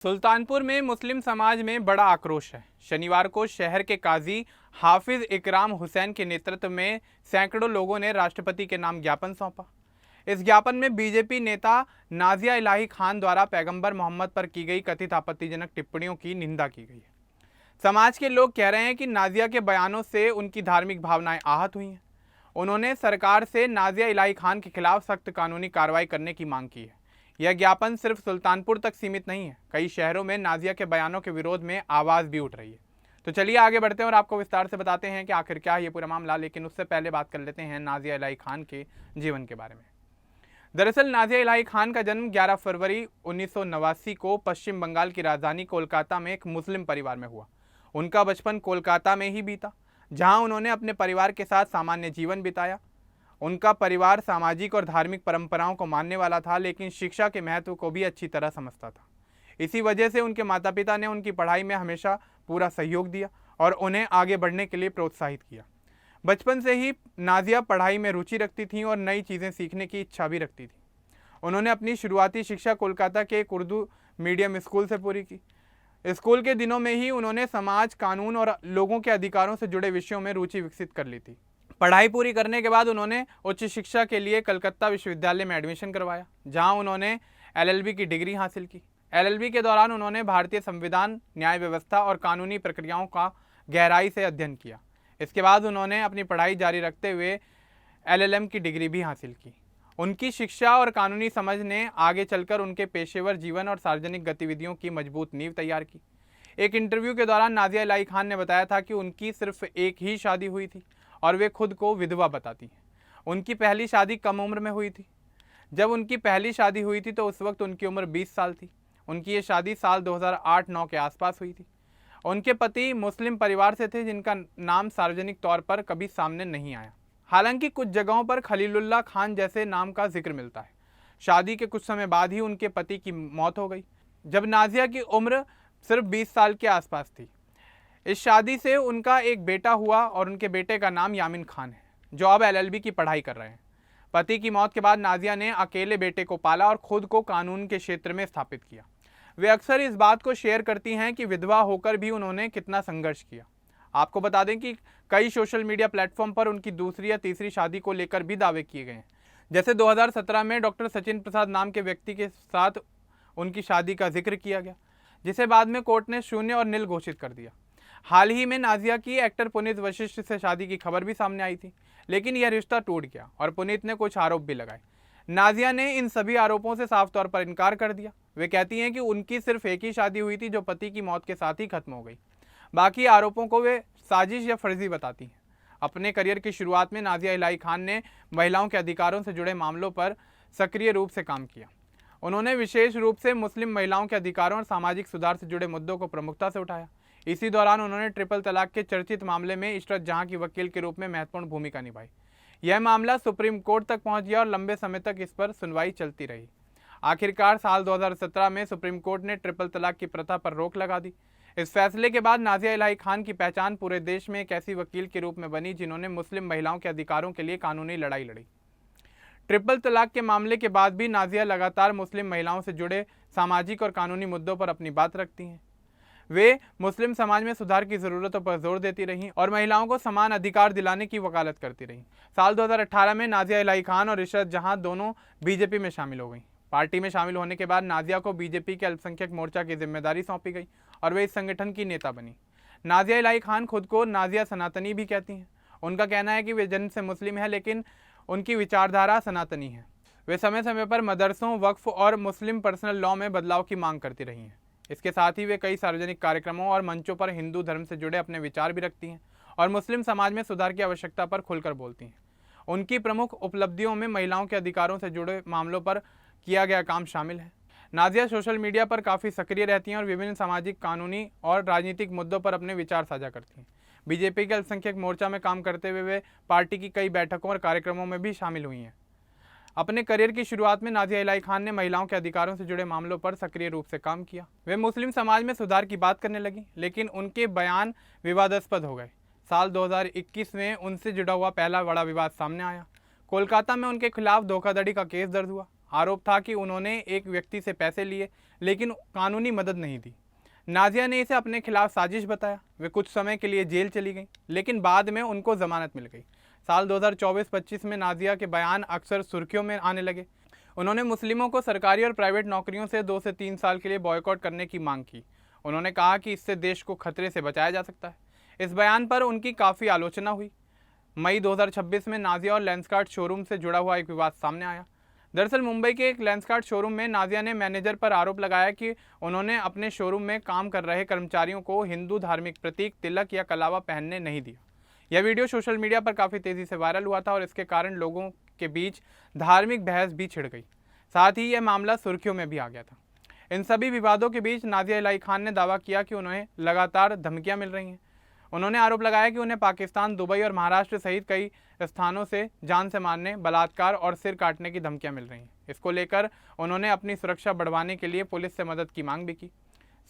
सुल्तानपुर में मुस्लिम समाज में बड़ा आक्रोश है। शनिवार को शहर के काजी हाफिज इकराम हुसैन के नेतृत्व में सैकड़ों लोगों ने राष्ट्रपति के नाम ज्ञापन सौंपा। इस ज्ञापन में बीजेपी नेता नाजिया इलाही खान द्वारा पैगंबर मोहम्मद पर की गई कथित आपत्तिजनक टिप्पणियों की निंदा की गई है। समाज के लोग कह रहे हैं कि नाजिया के बयानों से उनकी धार्मिक भावनाएं आहत हुई हैं। उन्होंने सरकार से नाजिया इलाही खान के खिलाफ सख्त कानूनी कार्रवाई करने की मांग की है। यह ज्ञापन सिर्फ सुल्तानपुर तक सीमित नहीं है, कई शहरों में नाजिया के बयानों के विरोध में आवाज़ भी उठ रही है। तो चलिए आगे बढ़ते हैं और आपको विस्तार से बताते हैं कि आखिर क्या है ये पूरा मामला। लेकिन उससे पहले बात कर लेते हैं नाजिया इलाही खान के जीवन के बारे में। दरअसल नाजिया इलाही खान का जन्म 11 फरवरी 1989 को पश्चिम बंगाल की राजधानी कोलकाता में एक मुस्लिम परिवार में हुआ। उनका बचपन कोलकाता में ही बीता, जहां उन्होंने अपने परिवार के साथ सामान्य जीवन बिताया। उनका परिवार सामाजिक और धार्मिक परंपराओं को मानने वाला था, लेकिन शिक्षा के महत्व को भी अच्छी तरह समझता था। इसी वजह से उनके माता पिता ने उनकी पढ़ाई में हमेशा पूरा सहयोग दिया और उन्हें आगे बढ़ने के लिए प्रोत्साहित किया। बचपन से ही नाजिया पढ़ाई में रुचि रखती थीं और नई चीज़ें सीखने की इच्छा भी रखती थी। उन्होंने अपनी शुरुआती शिक्षा कोलकाता के एक उर्दू मीडियम स्कूल से पूरी की। स्कूल के दिनों में ही उन्होंने समाज, कानून और लोगों के अधिकारों से जुड़े विषयों में रुचि विकसित कर ली थी। पढ़ाई पूरी करने के बाद उन्होंने उच्च शिक्षा के लिए कलकत्ता विश्वविद्यालय में एडमिशन करवाया, जहां उन्होंने एलएलबी की डिग्री हासिल की। एलएलबी के दौरान उन्होंने भारतीय संविधान, न्याय व्यवस्था और कानूनी प्रक्रियाओं का गहराई से अध्ययन किया। इसके बाद उन्होंने अपनी पढ़ाई जारी रखते हुए एलएलएम की डिग्री भी हासिल की। उनकी शिक्षा और कानूनी समझ ने आगे चलकर उनके पेशेवर जीवन और सार्वजनिक गतिविधियों की मजबूत नींव तैयार की। एक इंटरव्यू के दौरान नाजिया इलाही खान ने बताया था कि उनकी सिर्फ एक ही शादी हुई थी और वे खुद को विधवा बताती हैं। उनकी पहली शादी कम उम्र में हुई थी। जब उनकी पहली शादी हुई थी तो उस वक्त उनकी उम्र 20 साल थी। उनकी ये शादी साल 2008-9 के आसपास हुई थी। उनके पति मुस्लिम परिवार से थे, जिनका नाम सार्वजनिक तौर पर कभी सामने नहीं आया। हालांकि कुछ जगहों पर खलीलुल्लाह खान जैसे नाम का जिक्र मिलता है। शादी के कुछ समय बाद ही उनके पति की मौत हो गई, जब नाजिया की उम्र सिर्फ 20 साल के आसपास थी। इस शादी से उनका एक बेटा हुआ और उनके बेटे का नाम यामिन खान है, जो अब एलएलबी की पढ़ाई कर रहे हैं। पति की मौत के बाद नाजिया ने अकेले बेटे को पाला और खुद को कानून के क्षेत्र में स्थापित किया। वे अक्सर इस बात को शेयर करती हैं कि विधवा होकर भी उन्होंने कितना संघर्ष किया। आपको बता दें कि कई सोशल मीडिया प्लेटफॉर्म पर उनकी दूसरी या तीसरी शादी को लेकर भी दावे किए गए हैं। जैसे 2017 में डॉक्टर सचिन प्रसाद नाम के व्यक्ति के साथ उनकी शादी का जिक्र किया गया, जिसे बाद में कोर्ट ने शून्य और नील घोषित कर दिया। हाल ही में नाजिया की एक्टर पुनीत वशिष्ठ से शादी की खबर भी सामने आई थी, लेकिन यह रिश्ता टूट गया और पुनीत ने कुछ आरोप भी लगाए। नाजिया ने इन सभी आरोपों से साफ तौर पर इनकार कर दिया। वे कहती हैं कि उनकी सिर्फ एक ही शादी हुई थी, जो पति की मौत के साथ ही खत्म हो गई। बाकी आरोपों को वे साजिश या फर्जी बताती हैं। अपने करियर की शुरुआत में नाजिया इलाही खान ने महिलाओं के अधिकारों से जुड़े मामलों पर सक्रिय रूप से काम किया। उन्होंने विशेष रूप से मुस्लिम महिलाओं के अधिकारों और सामाजिक सुधार से जुड़े मुद्दों को प्रमुखता से उठाया। इसी दौरान उन्होंने ट्रिपल तलाक के चर्चित मामले में इशरत जहां की वकील के रूप में महत्वपूर्ण भूमिका निभाई। यह मामला सुप्रीम कोर्ट तक पहुंच गया और लंबे समय तक इस पर सुनवाई चलती रही। आखिरकार साल 2017 में सुप्रीम कोर्ट ने ट्रिपल तलाक की प्रथा पर रोक लगा दी। इस फैसले के बाद नाजिया इलाही खान की पहचान पूरे देश में एक ऐसी वकील के रूप में बनी जिन्होंने मुस्लिम महिलाओं के अधिकारों के लिए कानूनी लड़ाई लड़ी। ट्रिपल तलाक के मामले के बाद भी नाजिया लगातार मुस्लिम महिलाओं से जुड़े सामाजिक और कानूनी मुद्दों पर अपनी बात रखती हैं। वे मुस्लिम समाज में सुधार की ज़रूरतों पर जोर देती रहीं और महिलाओं को समान अधिकार दिलाने की वकालत करती रहीं। साल 2018 में नाजिया इलाही खान और इशरत जहां दोनों बीजेपी में शामिल हो गईं। पार्टी में शामिल होने के बाद नाजिया को बीजेपी के अल्पसंख्यक मोर्चा की जिम्मेदारी सौंपी गई और वे इस संगठन की नेता बनी। नाजिया इलाही खान खुद को नाजिया सनातनी भी कहती हैं। उनका कहना है कि वे जन्म से मुस्लिम है, लेकिन उनकी विचारधारा सनातनी है। वे समय समय पर मदरसों, वक्फ और मुस्लिम पर्सनल लॉ में बदलाव की मांग करती रही हैं। इसके साथ ही वे कई सार्वजनिक कार्यक्रमों और मंचों पर हिंदू धर्म से जुड़े अपने विचार भी रखती हैं और मुस्लिम समाज में सुधार की आवश्यकता पर खुलकर बोलती हैं। उनकी प्रमुख उपलब्धियों में महिलाओं के अधिकारों से जुड़े मामलों पर किया गया काम शामिल है। नाजिया सोशल मीडिया पर काफ़ी सक्रिय रहती हैं और विभिन्न सामाजिक, कानूनी और राजनीतिक मुद्दों पर अपने विचार साझा करती हैं। बीजेपी के अल्पसंख्यक मोर्चा में काम करते हुए वे पार्टी की कई बैठकों और कार्यक्रमों में भी शामिल हुई हैं। अपने करियर की शुरुआत में नाजिया इलाही खान ने महिलाओं के अधिकारों से जुड़े मामलों पर सक्रिय रूप से काम किया। वे मुस्लिम समाज में सुधार की बात करने लगी, लेकिन उनके बयान विवादास्पद हो गए। साल 2021 में उनसे जुड़ा हुआ पहला बड़ा विवाद सामने आया। कोलकाता में उनके खिलाफ धोखाधड़ी का केस दर्ज हुआ। आरोप था कि उन्होंने एक व्यक्ति से पैसे लिए, लेकिन कानूनी मदद नहीं दी। नाजिया ने इसे अपने खिलाफ साजिश बताया। वे कुछ समय के लिए जेल चली गईं, लेकिन बाद में उनको जमानत मिल गई। साल 2024-25 में नाजिया के बयान अक्सर सुर्खियों में आने लगे। उन्होंने मुस्लिमों को सरकारी और प्राइवेट नौकरियों से 2 से 3 साल के लिए बॉयकॉट करने की मांग की। उन्होंने कहा कि इससे देश को खतरे से बचाया जा सकता है। इस बयान पर उनकी काफ़ी आलोचना हुई। मई 2026 में नाजिया और लेंसकार्ट शोरूम से जुड़ा हुआ एक विवाद सामने आया। दरअसल मुंबई के एक लेंसकार्ट शोरूम में नाजिया ने मैनेजर पर आरोप लगाया कि उन्होंने अपने शोरूम में काम कर रहे कर्मचारियों को हिंदू धार्मिक प्रतीक तिलक या कलावा पहनने नहीं दिया। यह वीडियो सोशल मीडिया पर काफ़ी तेज़ी से वायरल हुआ था और इसके कारण लोगों के बीच धार्मिक बहस भी छिड़ गई। साथ ही यह मामला सुर्खियों में भी आ गया था। इन सभी विवादों के बीच नाजिया इलाही खान ने दावा किया कि उन्हें लगातार धमकियां मिल रही हैं। उन्होंने आरोप लगाया कि उन्हें पाकिस्तान, दुबई और महाराष्ट्र सहित कई स्थानों से जान से मारने, बलात्कार और सिर काटने की धमकियां मिल रही हैं। इसको लेकर उन्होंने अपनी सुरक्षा बढ़वाने के लिए पुलिस से मदद की मांग भी की।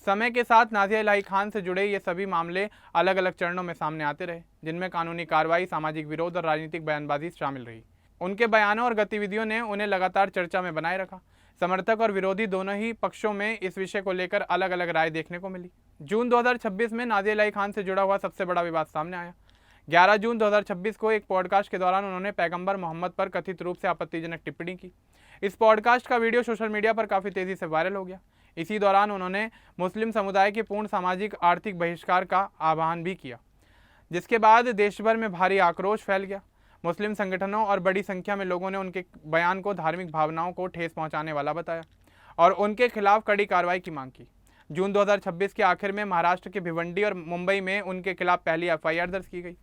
समय के साथ नाजिया इलाही खान से जुड़े ये सभी मामले अलग अलग चरणों में सामने आते रहे, जिनमें कानूनी कार्रवाई, सामाजिक विरोध और राजनीतिक बयानबाजी शामिल रही। उनके बयानों और गतिविधियों ने उन्हें लगातार चर्चा में बनाए रखा। समर्थक और विरोधी दोनों ही पक्षों में इस विषय को लेकर अलग अलग राय देखने को मिली। जून 2026 में नाजिया इलाही खान से जुड़ा हुआ सबसे बड़ा विवाद सामने आया। 11 जून 2026 को एक पॉडकास्ट के दौरान उन्होंने पैगंबर मोहम्मद पर कथित रूप से आपत्तिजनक टिप्पणी की। इस पॉडकास्ट का वीडियो सोशल मीडिया पर काफ़ी तेज़ी से वायरल हो गया। इसी दौरान उन्होंने मुस्लिम समुदाय के पूर्ण सामाजिक आर्थिक बहिष्कार का आह्वान भी किया, जिसके बाद देश भर में भारी आक्रोश फैल गया। मुस्लिम संगठनों और बड़ी संख्या में लोगों ने उनके बयान को धार्मिक भावनाओं को ठेस पहुंचाने वाला बताया और उनके खिलाफ कड़ी कार्रवाई की मांग की। जून 2026 के आखिर में महाराष्ट्र के भिवंडी और मुंबई में उनके खिलाफ पहली एफआईआर दर्ज की गई।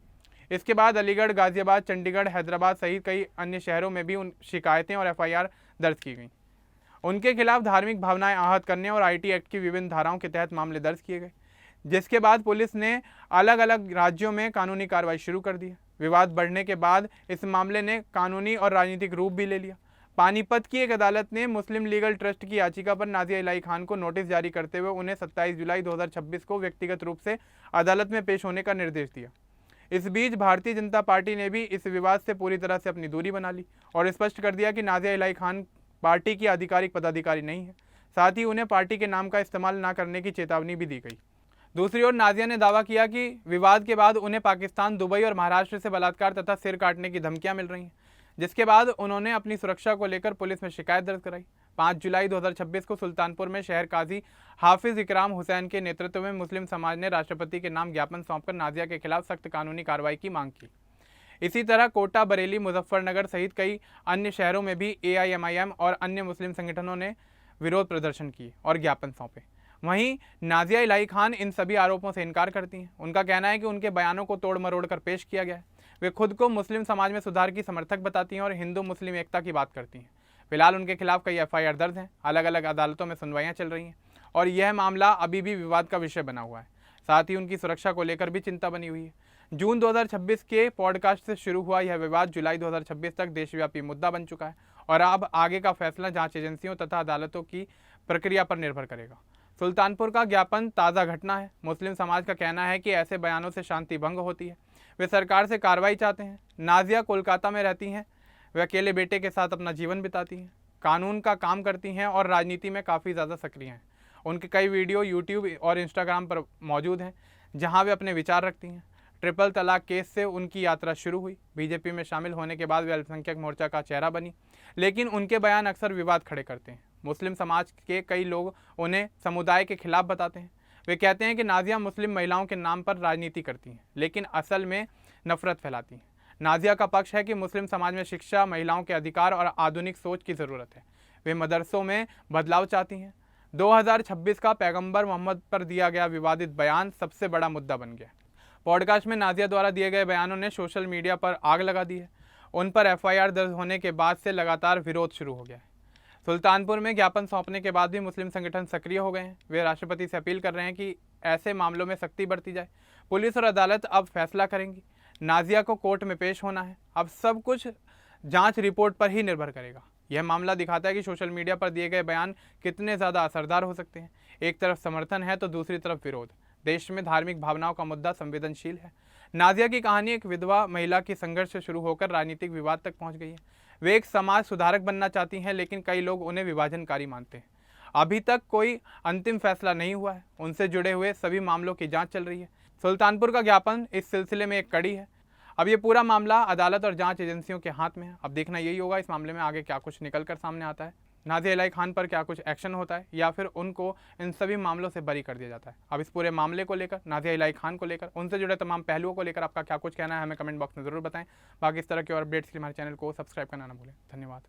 इसके बाद अलीगढ़, गाजियाबाद, चंडीगढ़, हैदराबाद सहित कई अन्य शहरों में भी उन शिकायतें और एफआईआर दर्ज की गई। उनके खिलाफ धार्मिक भावनाएं आहत करने और आईटी एक्ट की विभिन्न धाराओं के तहत मामले दर्ज किए गए, जिसके बाद पुलिस ने अलग अलग राज्यों में कानूनी कार्रवाई शुरू कर दी। विवाद बढ़ने के बाद इस मामले ने कानूनी और राजनीतिक रूप भी ले लिया। पानीपत की एक अदालत ने मुस्लिम लीगल ट्रस्ट की याचिका पर नाजिया इलाही खान को नोटिस जारी करते हुए उन्हें 27 जुलाई 2026 को व्यक्तिगत रूप से अदालत में पेश होने का निर्देश दिया। इस बीच भारतीय जनता पार्टी ने भी इस विवाद से पूरी तरह से अपनी दूरी बना ली और स्पष्ट कर दिया कि नाजिया इलाही खान पार्टी की आधिकारिक पदाधिकारी नहीं है। साथ ही उन्हें पार्टी के नाम का इस्तेमाल न करने की चेतावनी भी दी गई। दूसरी ओर नाजिया ने दावा किया कि विवाद के बाद उन्हें पाकिस्तान, दुबई और महाराष्ट्र से बलात्कार तथा सिर काटने की धमकियां मिल रही हैं, जिसके बाद उन्होंने अपनी सुरक्षा को लेकर पुलिस में शिकायत दर्ज कराई। 5 जुलाई 2026 को सुल्तानपुर में शहर काजी हाफिज इकराम हुसैन के नेतृत्व में मुस्लिम समाज ने राष्ट्रपति के नाम ज्ञापन सौंपकर नाजिया के खिलाफ सख्त कानूनी कार्रवाई की मांग की। इसी तरह कोटा, बरेली, मुजफ्फरनगर सहित कई अन्य शहरों में भी AIMIM और अन्य मुस्लिम संगठनों ने विरोध प्रदर्शन किए और ज्ञापन सौंपे। वहीं नाजिया इलाही खान इन सभी आरोपों से इनकार करती हैं। उनका कहना है कि उनके बयानों को तोड़ मरोड़ कर पेश किया गया है। वे खुद को मुस्लिम समाज में सुधार की समर्थक बताती हैं और हिंदू मुस्लिम एकता की बात करती हैं। फिलहाल उनके खिलाफ कई FIR दर्ज हैं, अलग अलग अदालतों में सुनवाइयाँ चल रही हैं और यह मामला अभी भी विवाद का विषय बना हुआ है। साथ ही उनकी सुरक्षा को लेकर भी चिंता बनी हुई है। जून 2026 के पॉडकास्ट से शुरू हुआ यह विवाद जुलाई 2026 तक देशव्यापी मुद्दा बन चुका है और अब आगे का फैसला जांच एजेंसियों तथा अदालतों की प्रक्रिया पर निर्भर करेगा। सुल्तानपुर का ज्ञापन ताज़ा घटना है। मुस्लिम समाज का कहना है कि ऐसे बयानों से शांति भंग होती है। वे सरकार से कार्रवाई चाहते हैं। नाजिया कोलकाता में रहती हैं। वे अकेले बेटे के साथ अपना जीवन बिताती हैं, कानून का काम करती हैं और राजनीति में काफ़ी ज़्यादा सक्रिय हैं। उनके कई वीडियो यूट्यूब और इंस्टाग्राम पर मौजूद हैं, जहां वे अपने विचार रखती हैं। ट्रिपल तलाक केस से उनकी यात्रा शुरू हुई। बीजेपी में शामिल होने के बाद वे अल्पसंख्यक मोर्चा का चेहरा बनी, लेकिन उनके बयान अक्सर विवाद खड़े करते हैं। मुस्लिम समाज के कई लोग उन्हें समुदाय के खिलाफ बताते हैं। वे कहते हैं कि नाजिया मुस्लिम महिलाओं के नाम पर राजनीति करती हैं, लेकिन असल में नफरत फैलाती हैं। नाजिया का पक्ष है कि मुस्लिम समाज में शिक्षा, महिलाओं के अधिकार और आधुनिक सोच की ज़रूरत है। वे मदरसों में बदलाव चाहती हैं। 2026 का पैगंबर मोहम्मद पर दिया गया विवादित बयान सबसे बड़ा मुद्दा बन गया। पॉडकास्ट में नाजिया द्वारा दिए गए बयानों ने सोशल मीडिया पर आग लगा दी है। उन पर FIR दर्ज होने के बाद से लगातार विरोध शुरू हो गया है। सुल्तानपुर में ज्ञापन सौंपने के बाद भी मुस्लिम संगठन सक्रिय हो गए हैं। वे राष्ट्रपति से अपील कर रहे हैं कि ऐसे मामलों में सख्ती बरती जाए। पुलिस और अदालत अब फैसला करेंगी। नाजिया को कोर्ट में पेश होना है। अब सब कुछ जांच रिपोर्ट पर ही निर्भर करेगा। यह मामला दिखाता है कि सोशल मीडिया पर दिए गए बयान कितने ज़्यादा असरदार हो सकते हैं। एक तरफ समर्थन है तो दूसरी तरफ विरोध। देश में धार्मिक भावनाओं का मुद्दा संवेदनशील है। नाजिया की कहानी एक विधवा महिला की संघर्ष से शुरू होकर राजनीतिक विवाद तक पहुंच गई है। वे एक समाज सुधारक बनना चाहती हैं, लेकिन कई लोग उन्हें विभाजनकारी मानते हैं। अभी तक कोई अंतिम फैसला नहीं हुआ है। उनसे जुड़े हुए सभी मामलों की जांच चल रही है। सुल्तानपुर का ज्ञापन इस सिलसिले में एक कड़ी है। अब ये पूरा मामला अदालत और जांच एजेंसियों के हाथ में है। अब देखना यही होगा इस मामले में आगे क्या कुछ निकल कर सामने आता है, नाज़िया इलाही खान पर क्या कुछ एक्शन होता है या फिर उनको इन सभी मामलों से बरी कर दिया जाता है। अब इस पूरे मामले को लेकर, नाज़िया इलाही खान को लेकर, उनसे जुड़े तमाम पहलुओं को लेकर आपका क्या कुछ कहना है हमें कमेंट बॉक्स में ज़रूर बताएं। बाकी इस तरह के और अपडेट्स के लिए हमारे चैनल को सब्सक्राइब करना ना भूलें। धन्यवाद।